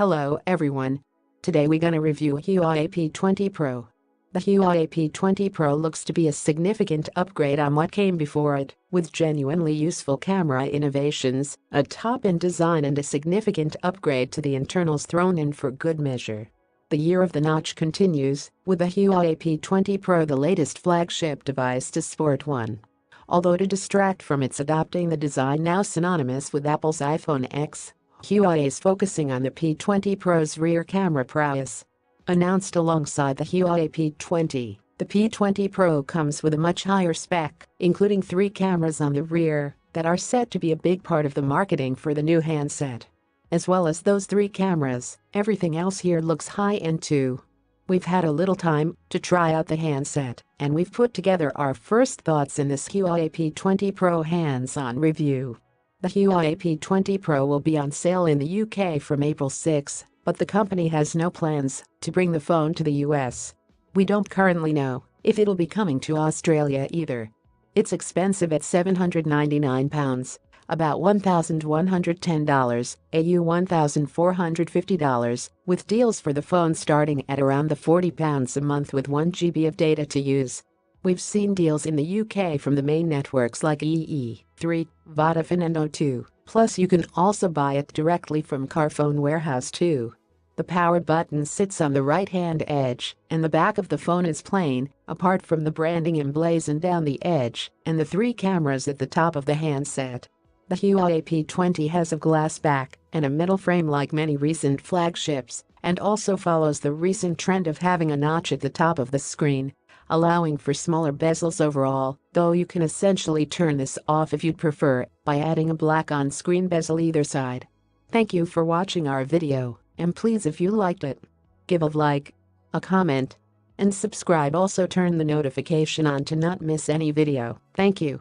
Hello everyone. Today we're gonna review Huawei P20 Pro. The Huawei P20 Pro looks to be a significant upgrade on what came before it, with genuinely useful camera innovations, a top-end design and a significant upgrade to the internals thrown in for good measure. The year of the notch continues, with the Huawei P20 Pro the latest flagship device to sport one. Although to distract from its adopting the design now synonymous with Apple's iPhone X, Huawei is focusing on the P20 Pro's rear camera prowess. Announced alongside the Huawei P20, the P20 Pro comes with a much higher spec, including 3 cameras on the rear, that are set to be a big part of the marketing for the new handset. As well as those 3 cameras, everything else here looks high-end too. We've had a little time to try out the handset, and we've put together our first thoughts in this Huawei P20 Pro hands-on review. The Huawei P20 Pro will be on sale in the UK from April 6, but the company has no plans to bring the phone to the US. We don't currently know if it'll be coming to Australia either. It's expensive at £799, about $1,110, AU $1,450, with deals for the phone starting at around the £40 a month with 1 GB of data to use. We've seen deals in the UK from the main networks like EE3, Vodafone and O2, plus you can also buy it directly from Carphone Warehouse too. The power button sits on the right-hand edge, and the back of the phone is plain, apart from the branding emblazoned down the edge, and the 3 cameras at the top of the handset. The Huawei P20 has a glass back and a metal frame like many recent flagships, and also follows the recent trend of having a notch at the top of the screen, allowing for smaller bezels overall, though you can essentially turn this off if you'd prefer by adding a black on-screen bezel either side. Thank you for watching our video, and please if you liked it, give a like, a comment, and subscribe. Also turn the notification on to not miss any video. Thank you.